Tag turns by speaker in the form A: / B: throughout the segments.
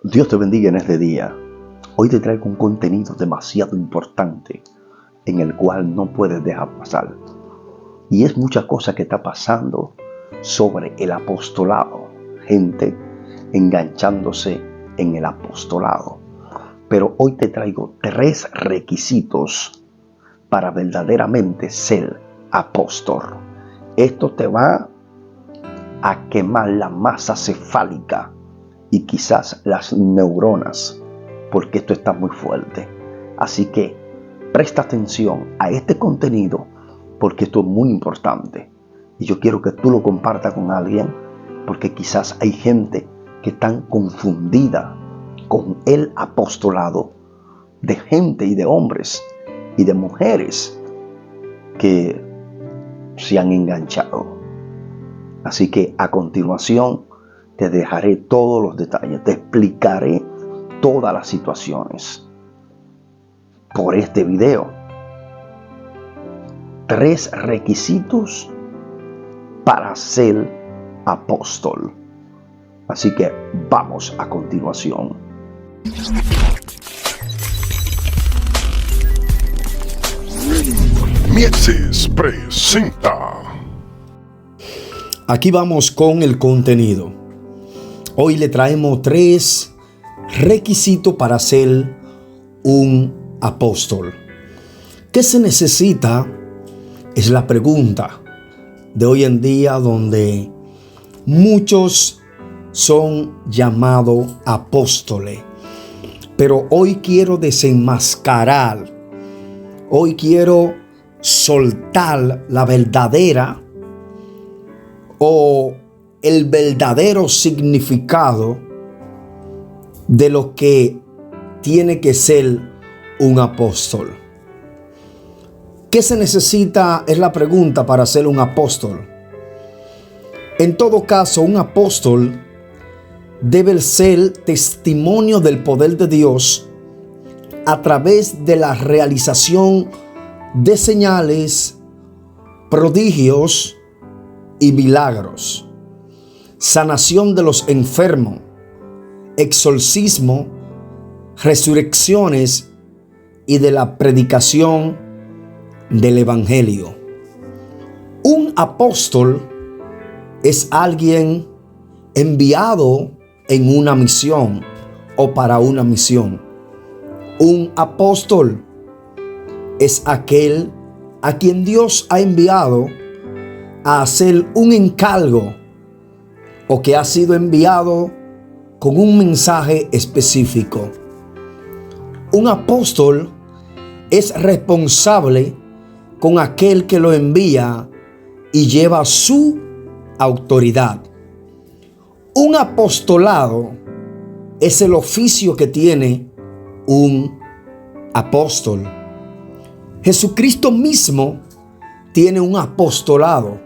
A: Dios te bendiga en este día. Hoy te traigo un contenido demasiado importante en el cual no puedes dejar pasar. Y es mucha cosa que está pasando sobre el apostolado. Gente enganchándose en el apostolado. Pero hoy te traigo 3 requisitos para verdaderamente ser apóstol. Esto te va a quemar la masa cefálica y quizás las neuronas, porque esto está muy fuerte. Así que presta atención a este contenido, porque esto es muy importante. Y yo quiero que tú lo compartas con alguien, porque quizás hay gente que está confundida con el apostolado de gente y de hombres y de mujeres que se han enganchado. Así que a continuación te dejaré todos los detalles, te explicaré todas las situaciones por este video. 3 requisitos para ser apóstol. Así que vamos a continuación.
B: Mieses presenta.
C: Aquí vamos con el contenido. Hoy le traemos 3 requisitos para ser un apóstol. ¿Qué se necesita? Es la pregunta de hoy en día, donde muchos son llamados apóstoles. Pero hoy quiero desenmascarar, hoy quiero soltar la verdadera o el verdadero significado de lo que tiene que ser un apóstol. ¿Qué se necesita? Es la pregunta para ser un apóstol. En todo caso, un apóstol debe ser testimonio del poder de Dios a través de la realización de señales, prodigios y milagros, sanación de los enfermos, exorcismo, resurrecciones y de la predicación del evangelio. Un apóstol es alguien enviado en una misión o para una misión. Un apóstol es aquel a quien Dios ha enviado a hacer un encargo o que ha sido enviado con un mensaje específico. Un apóstol es responsable con aquel que lo envía y lleva su autoridad. Un apostolado es el oficio que tiene un apóstol. Jesucristo mismo tiene un apostolado.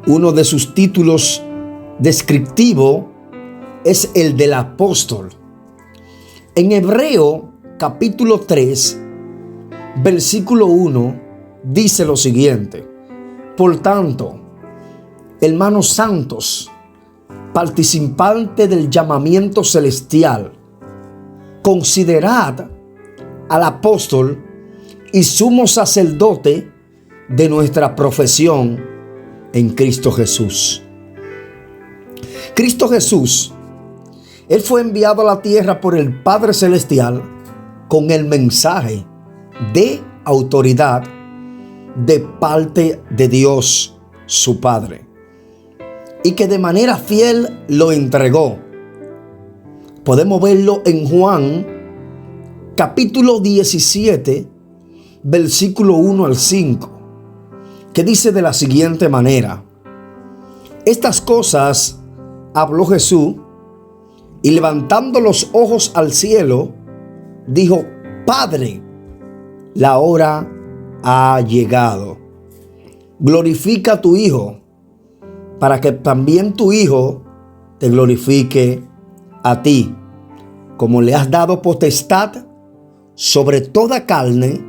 C: Uno de sus títulos descriptivos es el del apóstol. En Hebreo capítulo 3, versículo 1, dice lo siguiente: por tanto, hermanos santos, participantes del llamamiento celestial, considerad al apóstol y sumo sacerdote de nuestra profesión en Cristo Jesús. Cristo Jesús, Él fue enviado a la tierra por el Padre Celestial con el mensaje de autoridad de parte de Dios, su Padre, y que de manera fiel lo entregó. Podemos verlo en Juan capítulo 17, versículo 1 al 5, que dice de la siguiente manera: estas cosas habló Jesús, y levantando los ojos al cielo, dijo: Padre, la hora ha llegado. Glorifica a tu Hijo, para que también tu Hijo te glorifique a ti, como le has dado potestad sobre toda carne,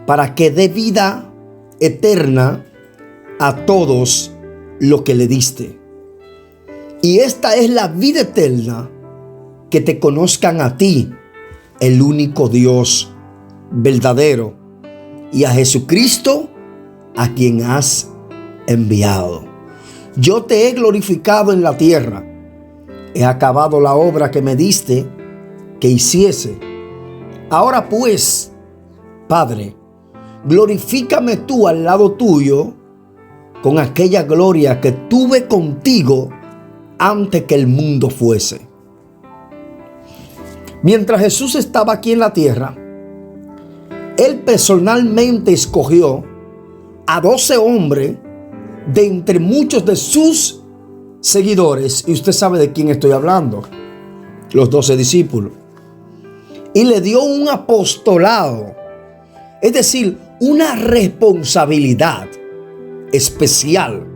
C: para que dé vida eterna a todos los que le diste. Y esta es la vida eterna, que te conozcan a ti, el único Dios verdadero, y a Jesucristo, a quien has enviado. Yo te he glorificado en la tierra. He acabado la obra que me diste que hiciese. Ahora pues, Padre, glorifícame tú al lado tuyo con aquella gloria que tuve contigo antes que el mundo fuese. Mientras Jesús estaba aquí en la tierra, Él personalmente escogió a 12 hombres de entre muchos de sus seguidores. Y usted sabe de quién estoy hablando. Los 12 discípulos. Y le dio un apostolado. Es decir, una responsabilidad especial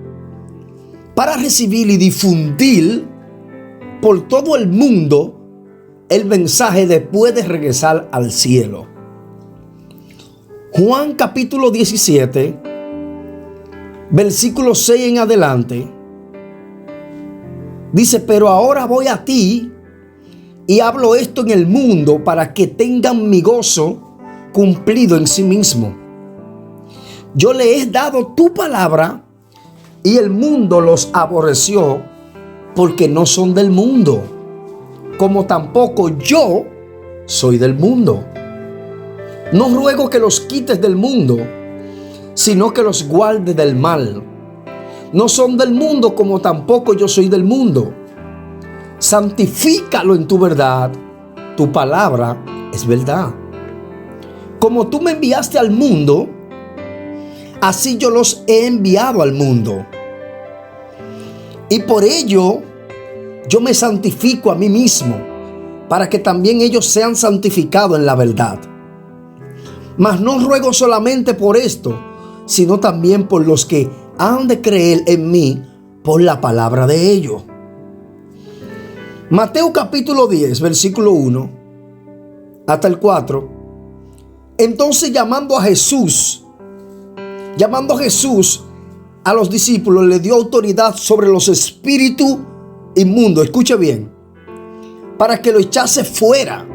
C: para recibir y difundir por todo el mundo el mensaje después de regresar al cielo. Juan capítulo 17, versículo 6 en adelante, dice: pero ahora voy a ti y hablo esto en el mundo para que tengan mi gozo cumplido en sí mismo. Yo le he dado tu palabra y el mundo los aborreció porque no son del mundo, como tampoco yo soy del mundo. No ruego que los quites del mundo, sino que los guardes del mal. No son del mundo como tampoco yo soy del mundo. Santifícalo en tu verdad. Tu palabra es verdad. Como tú me enviaste al mundo, así yo los he enviado al mundo. Y por ello yo me santifico a mí mismo, para que también ellos sean santificados en la verdad. Mas no ruego solamente por esto, sino también por los que han de creer en mí por la palabra de ellos. Mateo capítulo 10, versículo 1 hasta el 4. Entonces llamando a Jesús a los discípulos, le dio autoridad sobre los espíritus inmundos. Escuche bien. Para que lo echase fuera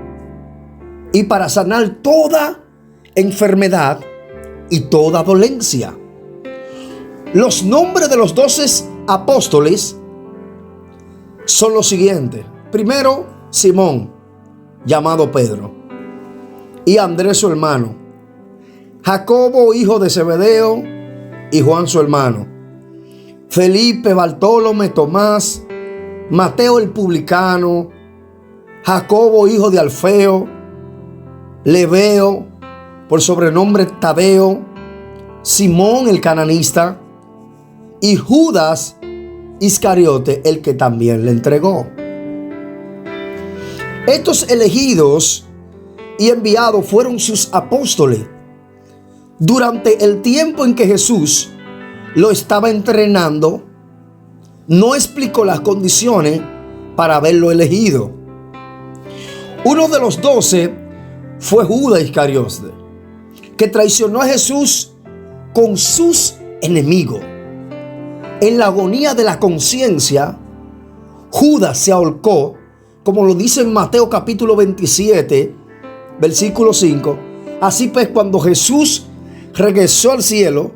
C: y para sanar toda enfermedad y toda dolencia. Los nombres de los 12 apóstoles son los siguientes. Primero, Simón, llamado Pedro, y Andrés su hermano, Jacobo hijo de Zebedeo y Juan su hermano, Felipe, Bartolomé, Tomás, Mateo el publicano, Jacobo hijo de Alfeo, Lebeo, por sobrenombre Tadeo, Simón el cananista, y Judas Iscariote, el que también le entregó. Estos elegidos y enviados fueron sus apóstoles durante el tiempo en que Jesús lo estaba entrenando. No explicó las condiciones para haberlo elegido. Uno de los 12 fue Judas Iscariote, que traicionó a Jesús con sus enemigos. En la agonía de la conciencia, Judas se ahorcó, como lo dice en Mateo capítulo 27, versículo 5. Así pues, cuando Jesús regresó al cielo,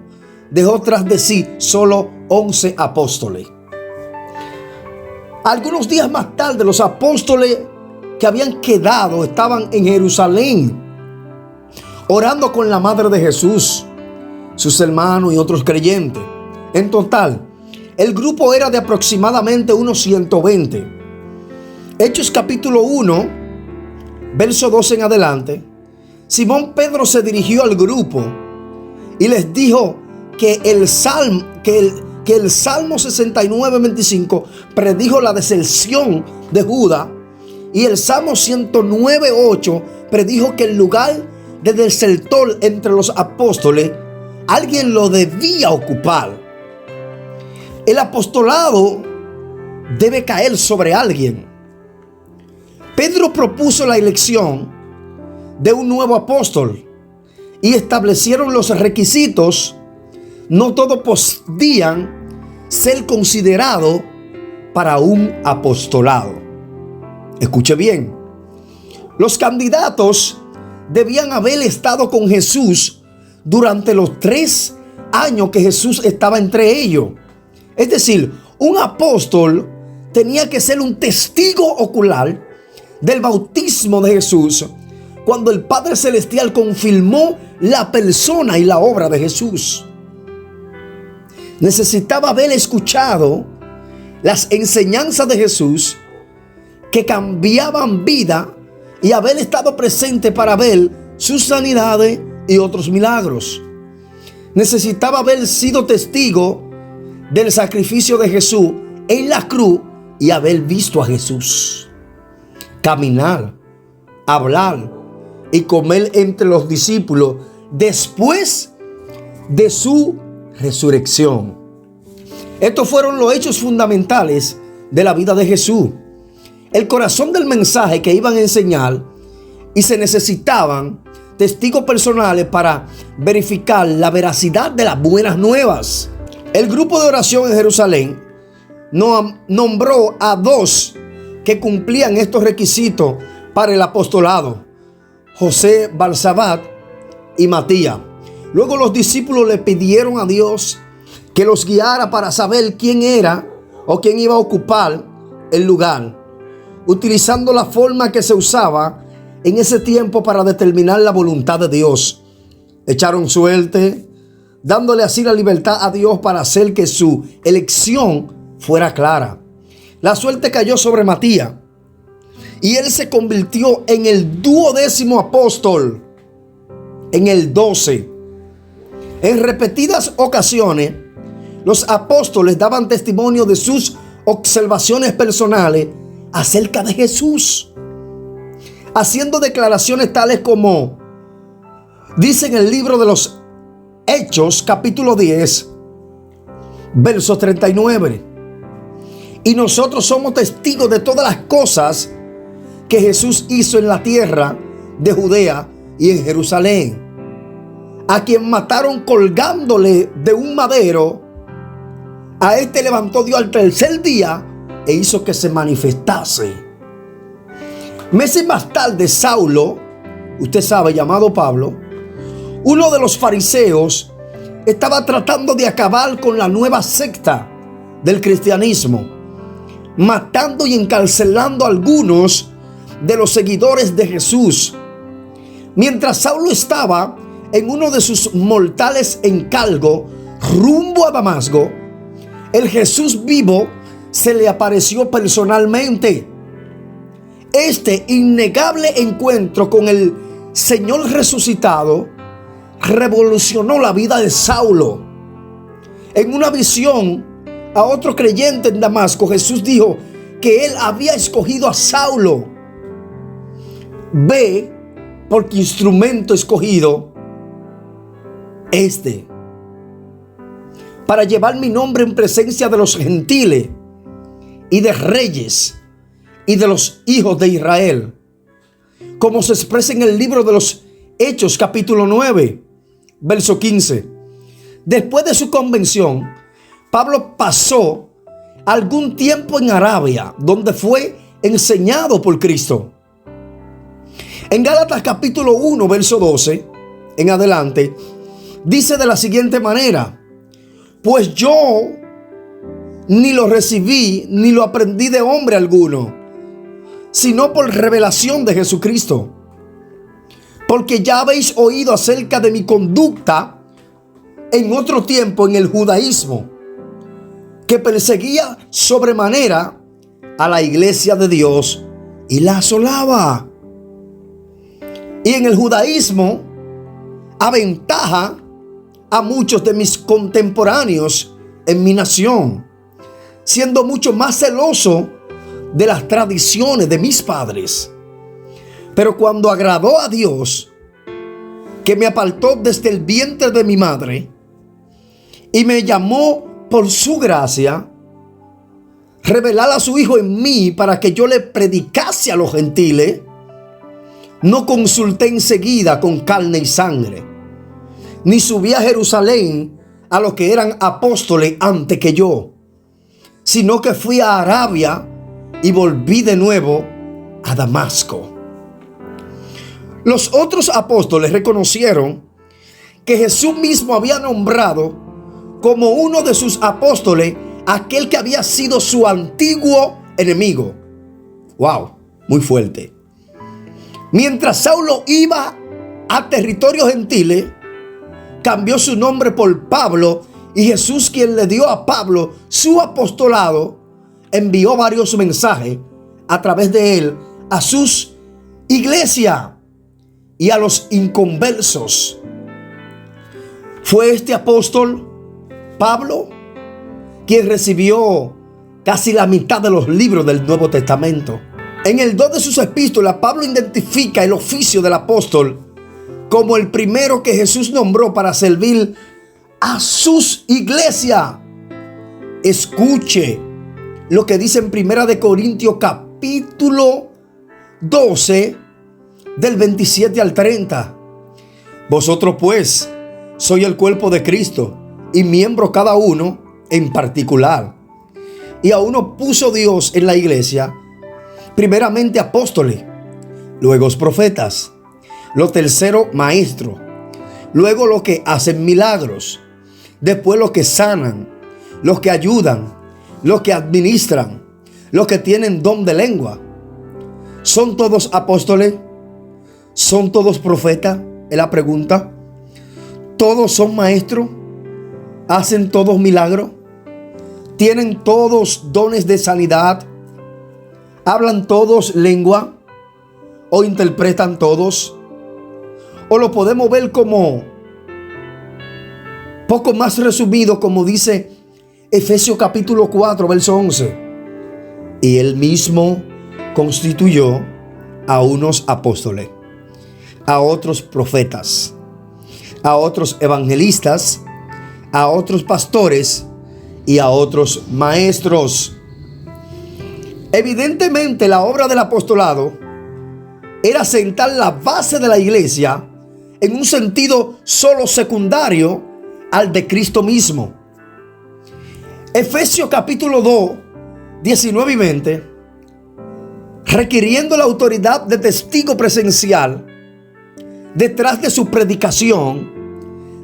C: dejó tras de sí solo 11 apóstoles. Algunos días más tarde, los apóstoles que habían quedado estaban en Jerusalén, orando con la madre de Jesús, sus hermanos y otros creyentes. En total, el grupo era de aproximadamente unos 120. Hechos capítulo 1, verso 12 en adelante. Simón Pedro se dirigió al grupo y les dijo que el Salmo 69, 25 predijo la deserción de Judas, y el Salmo 109, 8 predijo que el lugar de desertor entre los apóstoles alguien lo debía ocupar. El apostolado debe caer sobre alguien. Pedro propuso la elección de un nuevo apóstol y establecieron los requisitos. No todos podían ser considerados para un apostolado. Escuche bien. Los candidatos debían haber estado con Jesús durante los 3 años que Jesús estaba entre ellos. Es decir, un apóstol tenía que ser un testigo ocular del bautismo de Jesús cuando el Padre Celestial confirmó la persona y la obra de Jesús. Necesitaba haber escuchado las enseñanzas de Jesús que cambiaban vida y haber estado presente para ver sus sanidades y otros milagros. Necesitaba haber sido testigo del sacrificio de Jesús en la cruz y haber visto a Jesús caminar, hablar y comer entre los discípulos después de su resurrección. Estos fueron los hechos fundamentales de la vida de Jesús, el corazón del mensaje que iban a enseñar, y se necesitaban testigos personales para verificar la veracidad de las buenas nuevas. El grupo de oración en Jerusalén nombró a 2 que cumplían estos requisitos para el apostolado: José Barsabás y Matías. Luego los discípulos le pidieron a Dios que los guiara para saber quién era o quién iba a ocupar el lugar, utilizando la forma que se usaba en ese tiempo para determinar la voluntad de Dios. Echaron suerte, dándole así la libertad a Dios para hacer que su elección fuera clara. La suerte cayó sobre Matías y él se convirtió en el 12º apóstol, en el 12. En repetidas ocasiones, los apóstoles daban testimonio de sus observaciones personales acerca de Jesús, haciendo declaraciones tales como dice en el libro de los Hechos, capítulo 10, verso 39. Y nosotros somos testigos de todas las cosas que Jesús hizo en la tierra de Judea y en Jerusalén, a quien mataron colgándole de un madero. A este levantó Dios al tercer día e hizo que se manifestase. Meses más tarde, Saulo, usted sabe, llamado Pablo, uno de los fariseos, estaba tratando de acabar con la nueva secta del cristianismo, matando y encarcelando a algunos de los seguidores de Jesús. Mientras Saulo estaba en uno de sus mortales encargos rumbo a Damasco, el Jesús vivo se le apareció personalmente. Este innegable encuentro con el Señor resucitado revolucionó la vida de Saulo. En una visión a otro creyente en Damasco, Jesús dijo que él había escogido a Saulo. Ve, porque instrumento escogido para llevar mi nombre en presencia de los gentiles y de reyes y de los hijos de Israel, como se expresa en el libro de los Hechos, capítulo 9, verso 15. Después de su convención, Pablo pasó algún tiempo en Arabia, donde fue enseñado por Cristo. En Gálatas capítulo 1, verso 12 en adelante, dice de la siguiente manera: pues yo ni lo recibí ni lo aprendí de hombre alguno, sino por revelación de Jesucristo. Porque ya habéis oído acerca de mi conducta en otro tiempo en el judaísmo, que perseguía sobremanera a la iglesia de Dios y la asolaba. Y en el judaísmo aventaja a muchos de mis contemporáneos en mi nación, siendo mucho más celoso de las tradiciones de mis padres. Pero cuando agradó a Dios, que me apartó desde el vientre de mi madre y me llamó por su gracia, revelar a su Hijo en mí para que yo le predicase a los gentiles, no consulté enseguida con carne y sangre, ni subí a Jerusalén a los que eran apóstoles antes que yo, sino que fui a Arabia y volví de nuevo a Damasco. Los otros apóstoles reconocieron que Jesús mismo había nombrado como uno de sus apóstoles aquel que había sido su antiguo enemigo. Wow, muy fuerte. Mientras Saulo iba a territorios gentiles, cambió su nombre por Pablo, y Jesús, quien le dio a Pablo su apostolado, envió varios mensajes a través de él a sus iglesias y a los inconversos. Fue este apóstol, Pablo, quien recibió casi la mitad de los libros del Nuevo Testamento. En el 2 de sus epístolas, Pablo identifica el oficio del apóstol como el primero que Jesús nombró para servir a sus iglesias. Escuche lo que dice en 1 de Corintios capítulo 12 del 27 al 30. Vosotros pues sois el cuerpo de Cristo y miembros cada uno en particular. Y a uno puso Dios en la iglesia, primeramente apóstoles, luego profetas, los terceros maestros, luego los que hacen milagros, después los que sanan, los que ayudan, los que administran, los que tienen don de lengua. ¿Son todos apóstoles? ¿Son todos profetas? Es la pregunta. ¿Todos son maestros? ¿Hacen todos milagros? ¿Tienen todos dones de sanidad? ¿Hablan todos lengua? ¿O interpretan todos? ¿O lo podemos ver como poco más resumido, como dice Efesios capítulo 4, verso 11? Y él mismo constituyó a unos apóstoles, a otros profetas, a otros evangelistas, a otros pastores y a otros maestros. Evidentemente, la obra del apostolado era sentar la base de la iglesia en un sentido solo secundario al de Cristo mismo. Efesios capítulo 2, 19 y 20, requiriendo la autoridad de testigo presencial detrás de su predicación,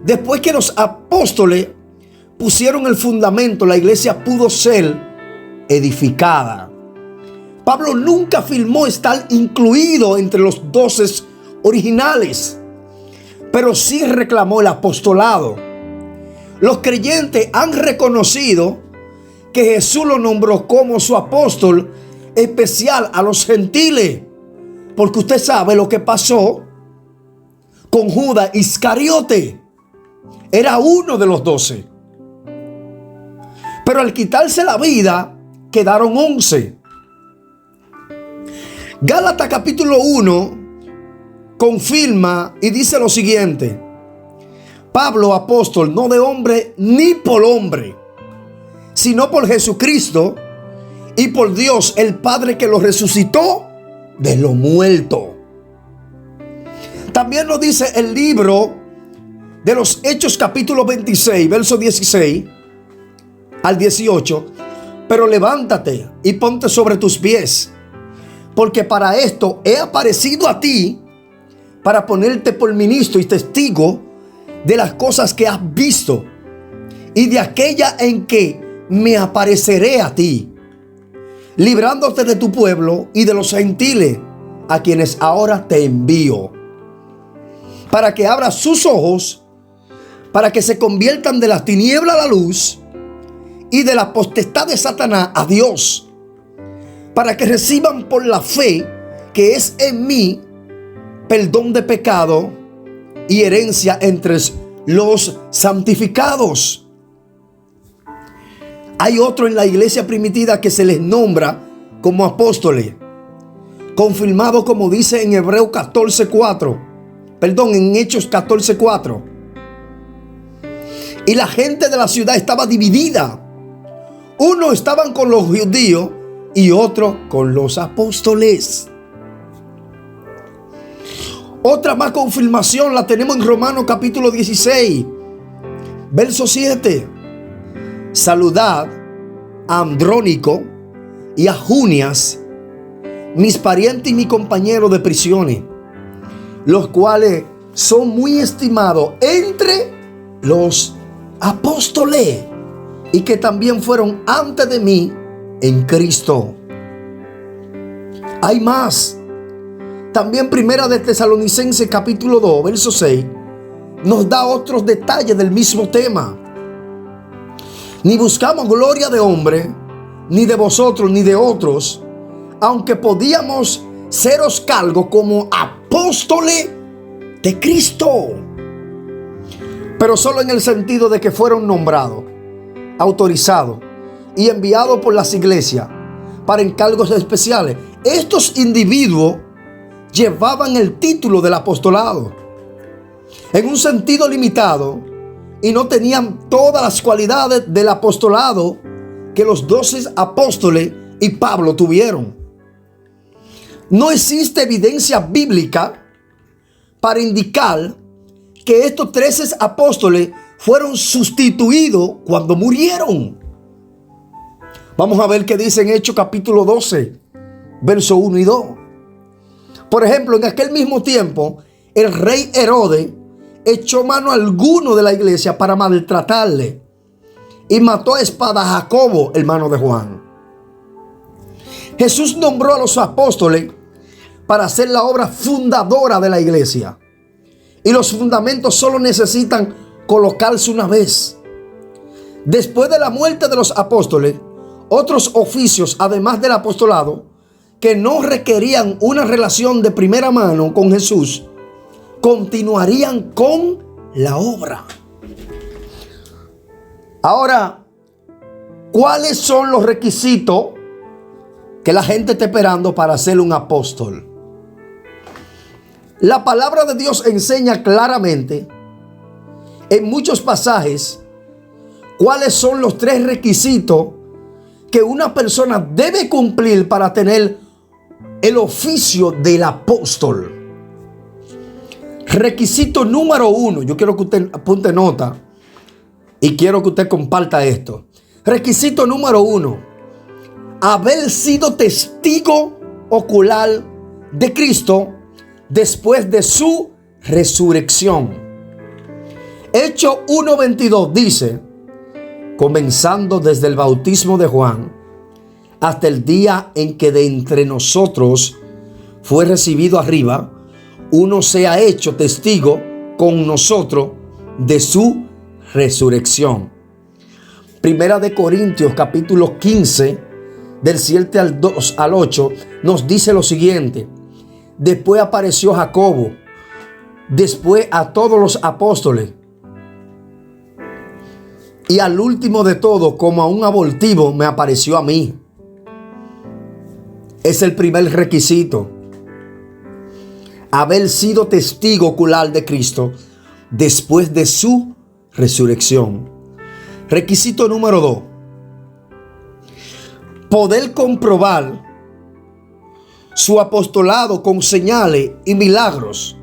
C: después que los apóstoles pusieron el fundamento, la iglesia pudo ser edificada. Pablo nunca afirmó estar incluido entre los 12 originales, pero sí reclamó el apostolado. Los creyentes han reconocido que Jesús lo nombró como su apóstol especial a los gentiles, porque usted sabe lo que pasó con Judas Iscariote. Era uno de los 12, pero al quitarse la vida quedaron 11. Gálatas capítulo 1 confirma y dice lo siguiente: Pablo, apóstol, no de hombre ni por hombre, sino por Jesucristo y por Dios el Padre que lo resucitó de los muertos. También nos dice el libro de los Hechos capítulo 26, verso 16 al 18: pero levántate y ponte sobre tus pies, porque para esto he aparecido a ti, para ponerte por ministro y testigo de las cosas que has visto y de aquella en que me apareceré a ti, librándote de tu pueblo y de los gentiles, a quienes ahora te envío, para que abras sus ojos, para que se conviertan de las tinieblas a la luz y de la potestad de Satanás a Dios, para que reciban por la fe que es en mí perdón de pecado y herencia entre los santificados. Hay otro en la iglesia primitiva que se les nombra como apóstoles, confirmado como dice en Hebreos 14:4, en Hechos 14:4. Y la gente de la ciudad estaba dividida. Unos estaban con los judíos y otros con los apóstoles. Otra más confirmación la tenemos en Romanos capítulo 16, verso 7. Saludad a Andrónico y a Junias, mis parientes y mis compañeros de prisiones, los cuales son muy estimados entre los apóstoles y que también fueron antes de mí en Cristo. Hay más. También Primera de Tesalonicenses capítulo 2, verso 6, nos da otros detalles del mismo tema. Ni buscamos gloria de hombre, ni de vosotros, ni de otros, aunque podíamos seros cargo como apóstoles de Cristo, pero solo en el sentido de que fueron nombrados, autorizados y enviados por las iglesias para encargos especiales. Estos individuos llevaban el título del apostolado en un sentido limitado y no tenían todas las cualidades del apostolado que los 12 apóstoles y Pablo tuvieron. No existe evidencia bíblica para indicar que estos 13 apóstoles fueron sustituidos cuando murieron. Vamos a ver qué dice en Hechos capítulo 12, verso 1 y 2. Por ejemplo, en aquel mismo tiempo, el rey Herodes echó mano a alguno de la iglesia para maltratarle y mató a espada a Jacobo, hermano de Juan. Jesús nombró a los apóstoles para hacer la obra fundadora de la iglesia. Y los fundamentos solo necesitan colocarse una vez. Después de la muerte de los apóstoles, otros oficios, además del apostolado, que no requerían una relación de primera mano con Jesús, continuarían con la obra. Ahora, ¿cuáles son los requisitos que la gente está esperando para ser un apóstol? La palabra de Dios enseña claramente en muchos pasajes cuáles son los 3 requisitos que una persona debe cumplir para tener el oficio del apóstol. Requisito número 1, yo quiero que usted apunte nota y quiero que usted comparta esto. Requisito número 1, haber sido testigo ocular de Cristo después de su resurrección. Hechos 1:22 dice: comenzando desde el bautismo de Juan hasta el día en que de entre nosotros fue recibido arriba, uno se ha hecho testigo con nosotros de su resurrección. Primera de Corintios capítulo 15 del 7 al 2 al 8 nos dice lo siguiente: después apareció Jacobo, después a todos los apóstoles, y al último de todo, como a un abortivo, me apareció a mí. Es el primer requisito: haber sido testigo ocular de Cristo después de su resurrección. Requisito número 2: poder comprobar su apostolado con señales y milagros.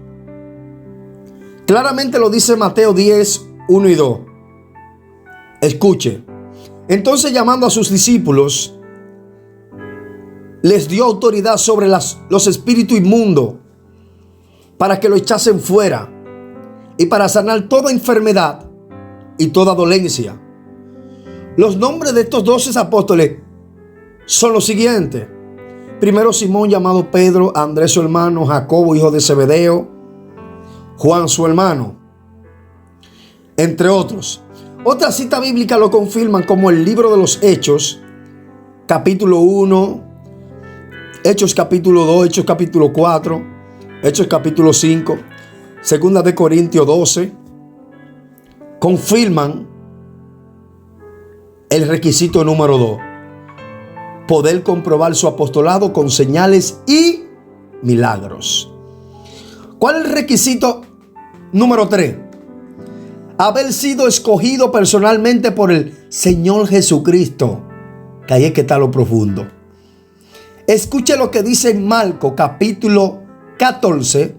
C: Claramente lo dice Mateo 10, 1 y 2. Escuche. Entonces, llamando a sus discípulos, les dio autoridad sobre los espíritus inmundos para que lo echasen fuera y para sanar toda enfermedad y toda dolencia. Los nombres de estos 12 apóstoles son los siguientes: primero Simón, llamado Pedro; Andrés su hermano; Jacobo, hijo de Zebedeo; Juan su hermano, entre otros. Otras citas bíblicas lo confirman, como el libro de los Hechos, capítulo 1, Hechos capítulo 2, Hechos capítulo 4, Hechos capítulo 5, Segunda de Corintios 12, confirman el requisito número 2: poder comprobar su apostolado con señales y milagros. ¿Cuál es el requisito número 3? Haber sido escogido personalmente por el Señor Jesucristo. Que ahí es que está lo profundo. Escuche lo que dice en Marcos capítulo 14,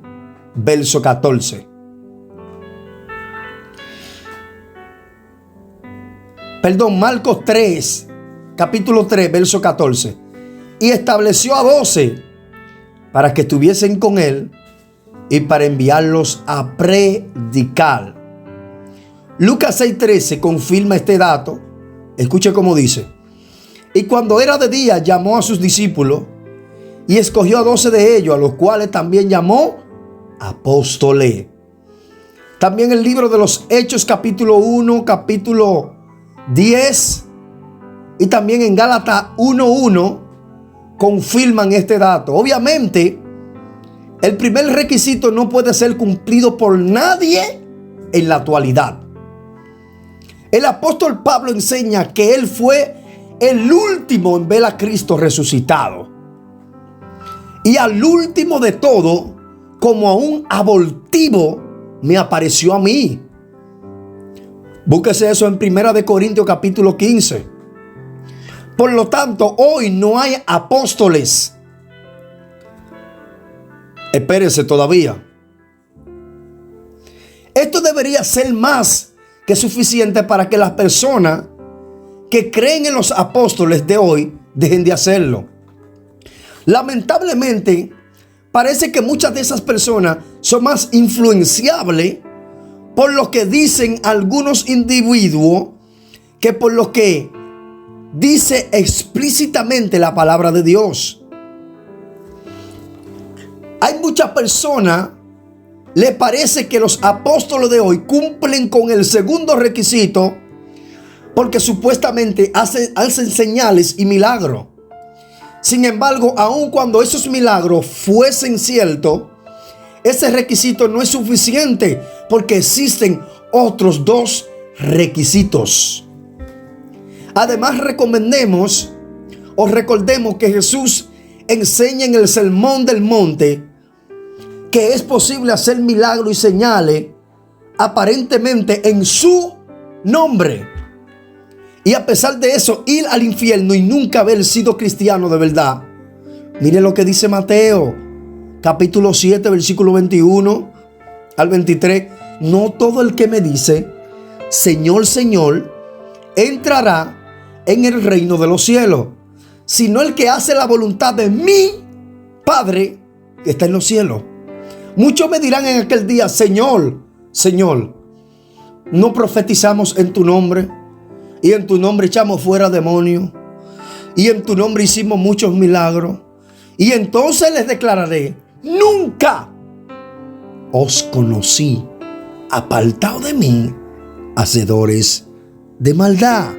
C: verso 14. Marcos 3, capítulo 3, verso 14. Y estableció a 12 para que estuviesen con él y para enviarlos a predicar. Lucas 6:13 confirma este dato. Escuche cómo dice: y cuando era de día, llamó a sus discípulos y escogió a 12 de ellos, a los cuales también llamó apóstoles. También el libro de los Hechos, capítulo 1, capítulo 10, y también en Gálatas 1:1 confirman este dato. Obviamente, el primer requisito no puede ser cumplido por nadie en la actualidad. El apóstol Pablo enseña que él fue el último en ver a Cristo resucitado. Y al último de todo, como a un abortivo, me apareció a mí. Búsquese eso en 1 Corintios capítulo 15. Por lo tanto, hoy no hay apóstoles. Espérese todavía. Esto debería ser más que suficiente para que las personas que creen en los apóstoles de hoy dejen de hacerlo. Lamentablemente, parece que muchas de esas personas son más influenciables por lo que dicen algunos individuos que por lo que dice explícitamente la palabra de Dios. Hay muchas personas, le parece que los apóstoles de hoy cumplen con el segundo requisito porque supuestamente hacen señales y milagros. Sin embargo, aun cuando esos milagros fuesen ciertos, ese requisito no es suficiente porque existen otros dos requisitos. Además, recordemos que Jesús enseña en el Sermón del Monte que es posible hacer milagros y señales aparentemente en su nombre. Y a pesar de eso, ir al infierno y nunca haber sido cristiano de verdad. Mire lo que dice Mateo, capítulo 7, versículo 21 al 23. No todo el que me dice, Señor, Señor, entrará en el reino de los cielos, sino el que hace la voluntad de mi Padre que está en los cielos. Muchos me dirán en aquel día, Señor, Señor, ¿no profetizamos en tu nombre? Y en tu nombre echamos fuera demonios. Y en tu nombre hicimos muchos milagros. Y entonces les declararé, nunca os conocí. Apartaos de mí, hacedores de maldad.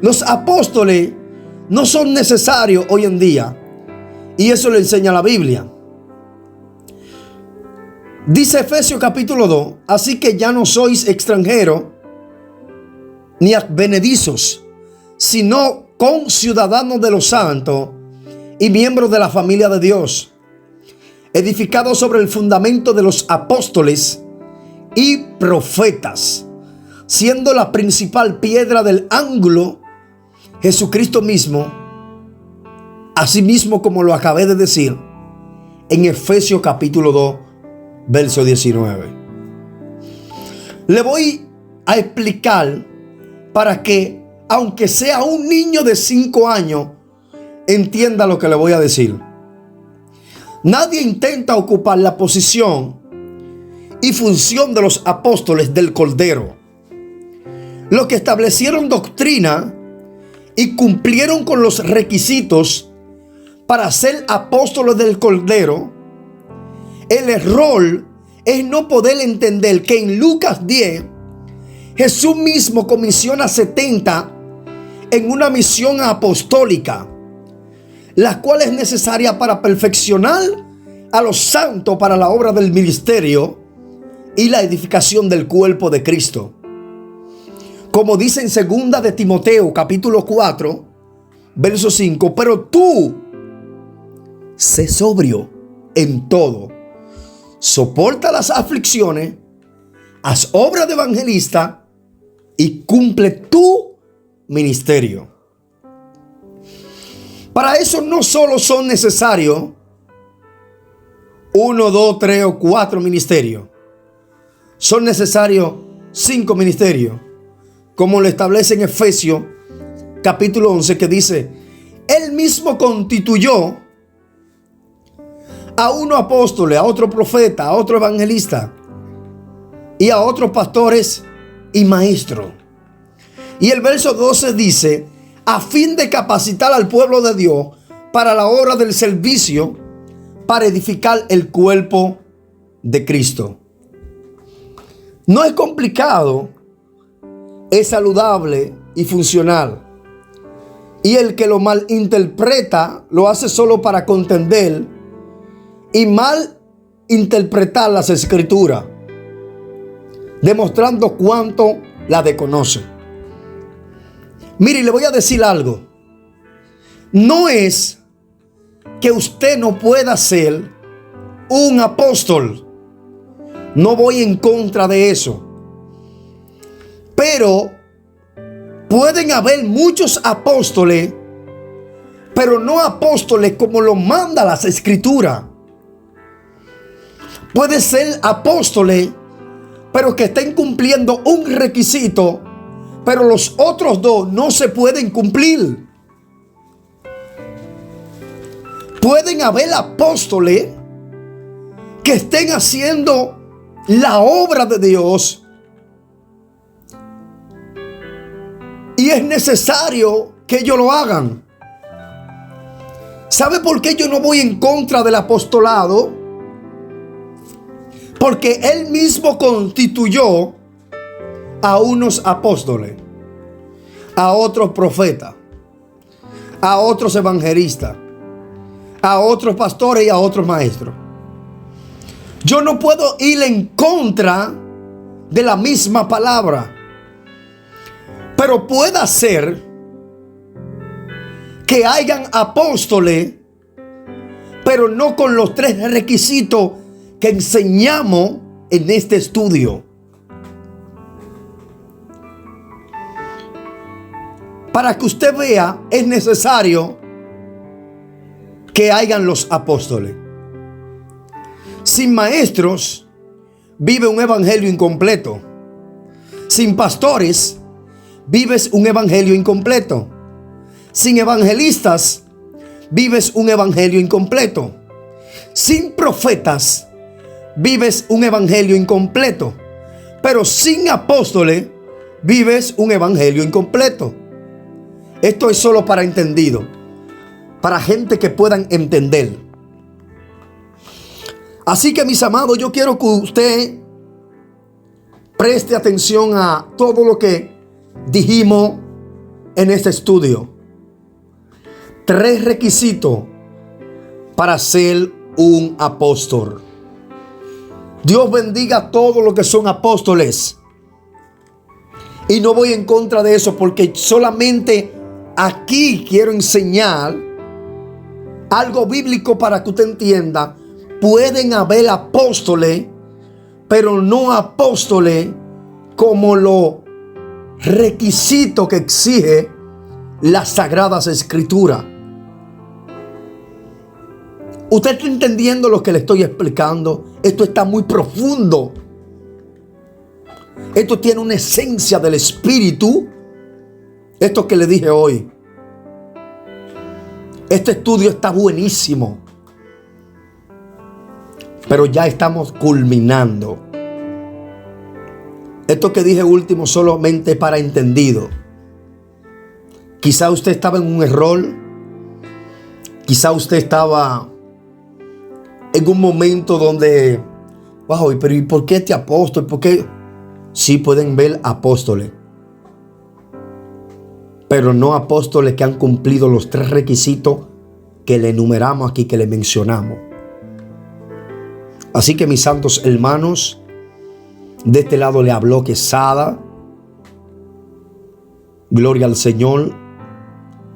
C: Los apóstoles no son necesarios hoy en día. Y eso lo enseña la Biblia. Dice Efesios capítulo 2, así que ya no sois extranjeros ni advenedizos, sino conciudadanos de los santos y miembros de la familia de Dios, edificados sobre el fundamento de los apóstoles y profetas, siendo la principal piedra del ángulo Jesucristo mismo, así mismo como lo acabé de decir en Efesios capítulo 2, verso 19. Le voy a explicar para que, aunque sea un niño de 5 años, entienda lo que le voy a decir. Nadie intenta ocupar la posición y función de los apóstoles del Cordero. Los que establecieron doctrina y cumplieron con los requisitos para ser apóstoles del Cordero. El error es no poder entender que en Lucas 10 Jesús mismo comisiona 70 en una misión apostólica, la cual es necesaria para perfeccionar a los santos para la obra del ministerio y la edificación del cuerpo de Cristo. Como dice en 2 de Timoteo capítulo 4, verso 5, pero tú sé sobrio en todo, soporta las aflicciones, haz obra de evangelista y cumple tu ministerio. Para eso no solo son necesarios 1, 2, 3 o 4 ministerios. Son necesarios 5 ministerios, como lo establece en Efesios capítulo 11, que dice: Él mismo constituyó a unos apóstoles, a otro profeta, a otro evangelista y a otros pastores y maestros. Y el verso 12 dice, a fin de capacitar al pueblo de Dios para la obra del servicio, para edificar el cuerpo de Cristo. No es complicado, es saludable y funcional. Y el que lo malinterpreta lo hace solo para contender y mal interpretar las escrituras, demostrando cuánto la desconoce. Mire, le voy a decir algo. No es que usted no pueda ser un apóstol. No voy en contra de eso. Pero pueden haber muchos apóstoles, pero no apóstoles como lo manda las escrituras. Puede ser apóstoles, pero que estén cumpliendo un requisito, pero los otros dos no se pueden cumplir. Pueden haber apóstoles que estén haciendo la obra de Dios y es necesario que ellos lo hagan. ¿Sabe por qué yo no voy en contra del apostolado? Porque Él mismo constituyó a unos apóstoles, a otros profetas, a otros evangelistas, a otros pastores y a otros maestros. Yo no puedo ir en contra de la misma palabra, pero puede ser que hayan apóstoles, pero no con los 3 requisitos que enseñamos en este estudio. Para que usted vea, es necesario que hayan los apóstoles. Sin maestros vive un evangelio incompleto. Sin pastores vives un evangelio incompleto. Sin evangelistas vives un evangelio incompleto. Sin profetas vives un evangelio incompleto. Pero sin apóstoles vives un evangelio incompleto. Esto es solo para entendido, para gente que puedan entender. Así que, mis amados, yo quiero que usted preste atención a todo lo que dijimos en este estudio. 3 requisitos para ser un apóstol. Dios bendiga a todos los que son apóstoles. Y no voy en contra de eso, porque solamente aquí quiero enseñar algo bíblico para que usted entienda. Pueden haber apóstoles, pero no apóstoles como los requisitos que exige las Sagradas Escrituras. ¿Usted está entendiendo lo que le estoy explicando? Esto está muy profundo. Esto tiene una esencia del Espíritu. Esto que le dije hoy. Este estudio está buenísimo. Pero ya estamos culminando. Esto que dije último solamente para entendido. Quizá usted estaba en un error. Quizá usted estaba en un momento donde, wow, pero ¿y por qué este apóstol? ¿Por qué? Sí pueden ver apóstoles, pero no apóstoles que han cumplido los 3 requisitos que le enumeramos aquí, que le mencionamos. Así que, mis santos hermanos, de este lado le habló Quesada. Gloria al Señor.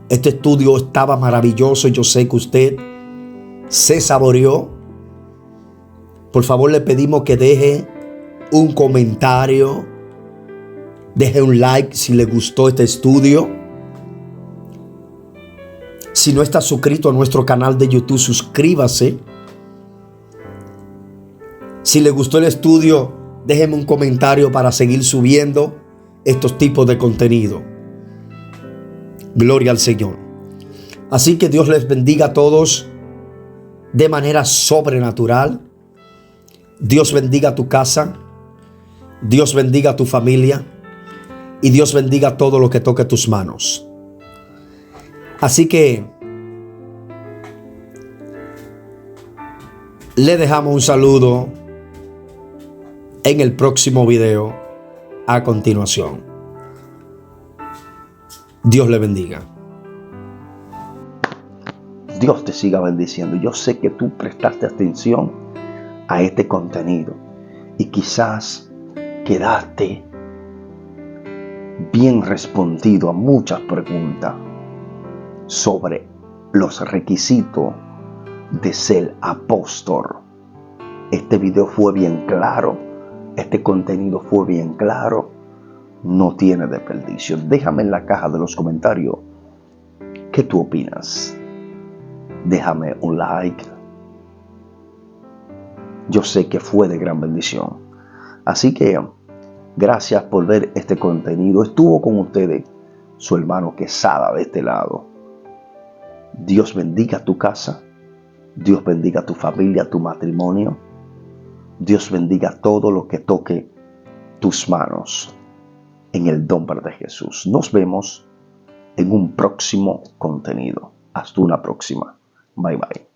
C: Este estudio estaba maravilloso. Yo sé que usted se saboreó. Por favor, le pedimos que deje un comentario. Deje un like si le gustó este estudio. Si no está suscrito a nuestro canal de YouTube, suscríbase. Si le gustó el estudio, déjeme un comentario para seguir subiendo estos tipos de contenido. Gloria al Señor. Así que Dios les bendiga a todos. de manera sobrenatural. Dios bendiga tu casa, Dios bendiga tu familia y Dios bendiga todo lo que toque tus manos. Así que le dejamos un saludo en el próximo video a continuación. Dios le bendiga.
A: Dios te siga bendiciendo. Yo sé que tú prestaste atención a este contenido y quizás quedaste bien respondido a muchas preguntas sobre los requisitos de ser apóstol. Este video fue bien claro, este contenido fue bien claro, no tiene desperdicio. Déjame en la caja de los comentarios qué tú opinas. Déjame un like. Yo sé que fue de gran bendición. Así que gracias por ver este contenido. Estuvo con ustedes su hermano Quesada de este lado. Dios bendiga tu casa. Dios bendiga tu familia, tu matrimonio. Dios bendiga todo lo que toque tus manos. En el nombre de Jesús. Nos vemos en un próximo contenido. Hasta una próxima. Bye bye.